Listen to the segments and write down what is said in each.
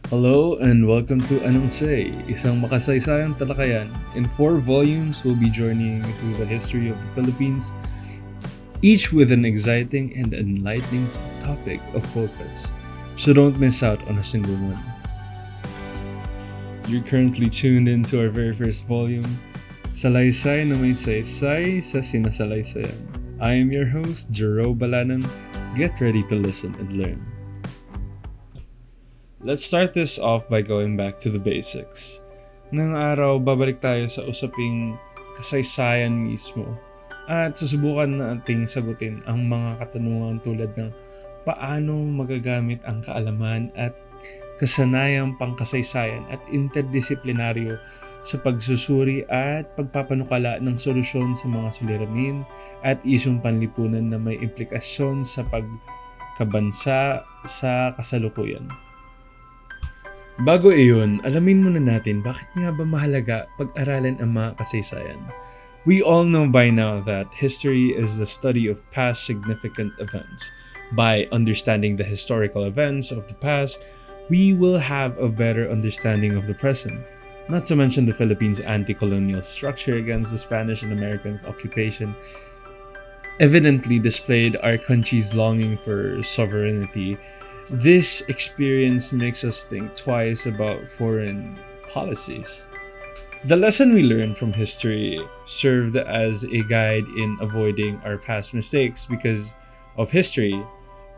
Hello and welcome to AnongSay, isang makasaysayang talakayan. In 4 volumes, we'll be journeying through the history of the Philippines, each with an exciting and enlightening topic of focus. So don't miss out on a single one. You're currently tuned into our very first volume, Salaysay na may Saysay sa Sinasalaysayan. I am your host, Jero Balanang. Get ready to listen and learn. Let's start this off by going back to the basics. Ngayong araw, babalik tayo sa usaping kasaysayan mismo at susubukan nating sagutin ang mga katanungan tulad ng paano magagamit ang kaalaman at kasanayang pangkasaysayan at interdisiplinaryo sa pagsusuri at pagpapanukala ng solusyon sa mga suliranin at isyong panlipunan na may implikasyon sa pagkabansa sa kasalukuyan. Bago iyon, alamin muna natin bakit nga ba mahalaga pag-aralan ang mga kasaysayan. We all know by now that history is the study of past significant events. By understanding the historical events of the past, we will have a better understanding of the present. Not to mention the Philippines' anti-colonial structure against the Spanish and American occupation evidently displayed our country's longing for sovereignty. This experience makes us think twice about foreign policies. The lesson we learned from history served as a guide in avoiding our past mistakes. Because of history,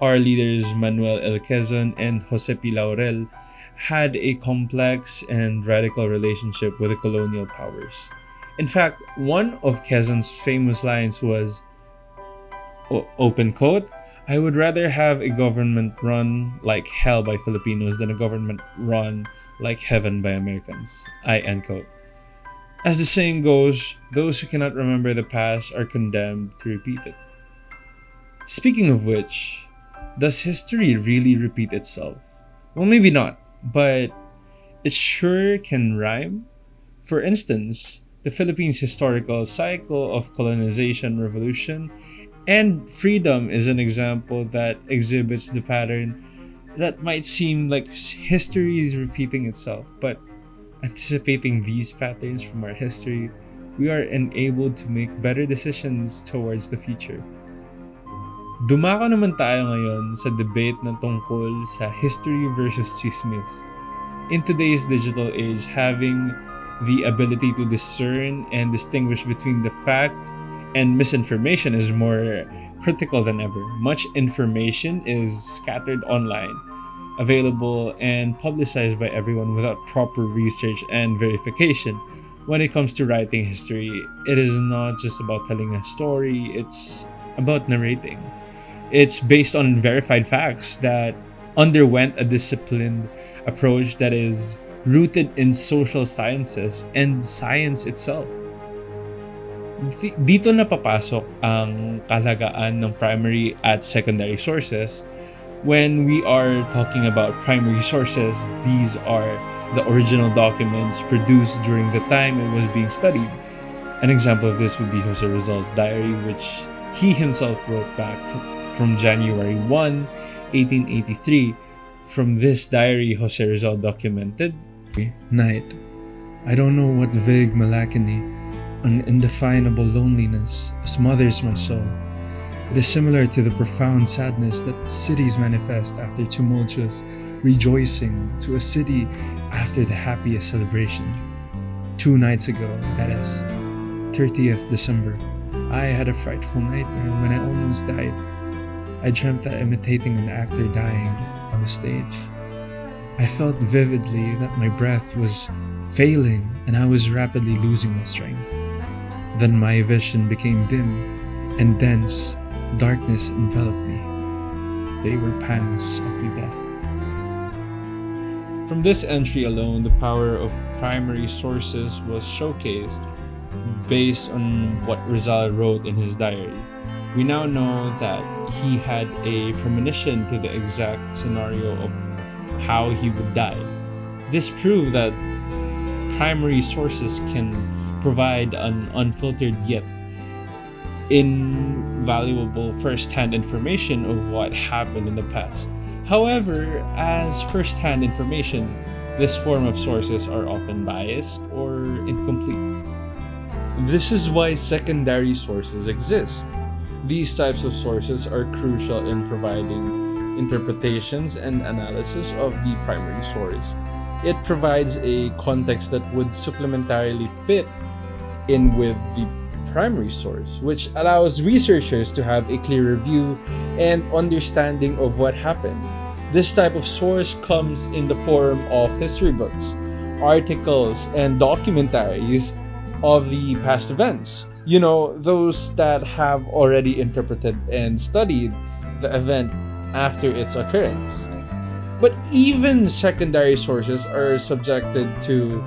our leaders Manuel L. Quezon and Jose P. Laurel had a complex and radical relationship with the colonial powers. In fact, one of Quezon's famous lines was, open quote, "I would rather have a government run like hell by Filipinos than a government run like heaven by Americans." End quote. As the saying goes, those who cannot remember the past are condemned to repeat it. Speaking of which, does history really repeat itself? Well, maybe not, but it sure can rhyme. For instance, the Philippines' historical cycle of colonization, revolution, and freedom is an example that exhibits the pattern that might seem like history is repeating itself, but anticipating these patterns from our history, we are enabled to make better decisions towards the future. Dumako naman tayo ngayon sa debate na tungkol sa history versus chismis. In today's digital age, having the ability to discern and distinguish between the fact and misinformation is more critical than ever. Much information is scattered online, available and publicized by everyone without proper research and verification. When it comes to writing history, it is not just about telling a story, it's about narrating. It's based on verified facts that underwent a disciplined approach that is rooted in social sciences and science itself. Dito na papasok ang kahalagaan ng primary at secondary sources. When we are talking about primary sources, these are the original documents produced during the time it was being studied. An example of this would be Jose Rizal's diary, which he himself wrote back from January 1, 1883. From this diary, Jose Rizal documented, "Night. I don't know what vague melancholy, an indefinable loneliness, smothers my soul. It is similar to the profound sadness that cities manifest after tumultuous rejoicing to a city after the happiest celebration. 2 nights ago, that is, 30th December, I had a frightful nightmare when I almost died. I dreamt that imitating an actor dying on the stage. I felt vividly that my breath was failing and I was rapidly losing my strength. Then my vision became dim and dense. Darkness enveloped me. They were pangs of the death." From this entry alone, the power of primary sources was showcased based on what Rizal wrote in his diary. We now know that he had a premonition to the exact scenario of how he would die. This proved that primary sources can provide an unfiltered yet invaluable first-hand information of what happened in the past. However, as first-hand information, this form of sources are often biased or incomplete. This is why secondary sources exist. These types of sources are crucial in providing interpretations and analysis of the primary source. It provides a context that would supplementarily fit in with the primary source, which allows researchers to have a clearer view and understanding of what happened. This type of source comes in the form of history books, articles, and documentaries of the past events. Those that have already interpreted and studied the event after its occurrence. But even secondary sources are subjected to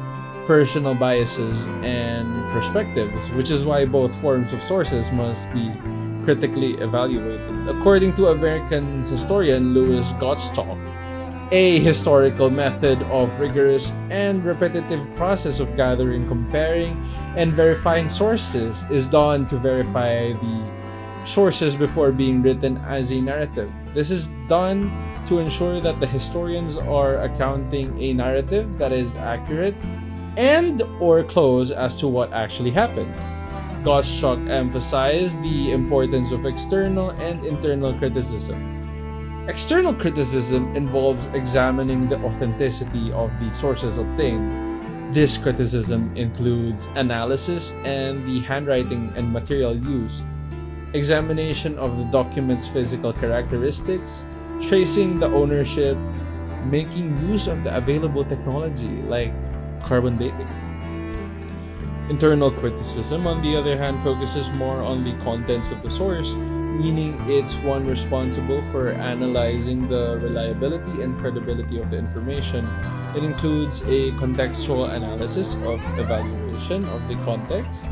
personal biases and perspectives, which is why both forms of sources must be critically evaluated. According to American historian Louis Gottschalk, a historical method of rigorous and repetitive process of gathering, comparing, and verifying sources is done to verify the sources before being written as a narrative. This is done to ensure that the historians are accounting a narrative that is accurate and or close as to what actually happened. Gottschalk emphasized the importance of external and internal criticism. External criticism involves examining the authenticity of the sources obtained. This criticism includes analysis and the handwriting and material used, examination of the document's physical characteristics, tracing the ownership, making use of the available technology like carbon dating. Internal criticism, on the other hand, focuses more on the contents of the source, meaning it's one responsible for analyzing the reliability and credibility of the information. It includes a contextual analysis of evaluation of the context,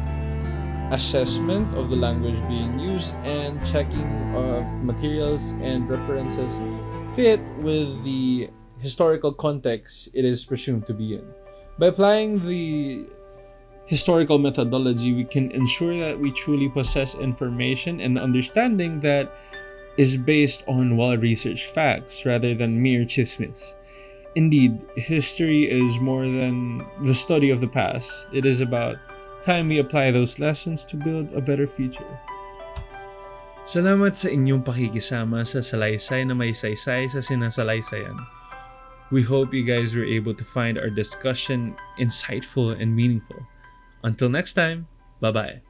assessment of the language being used, and checking of materials and references fit with the historical context it is presumed to be in. By applying the historical methodology, we can ensure that we truly possess information and understanding that is based on well-researched facts rather than mere chismes. Indeed, history is more than the study of the past. It is about time we apply those lessons to build a better future. Salamat sa inyong pakikisama sa Salaysay na may saysay sa Sinasalaysayan. We hope you guys were able to find our discussion insightful and meaningful. Until next time, bye-bye.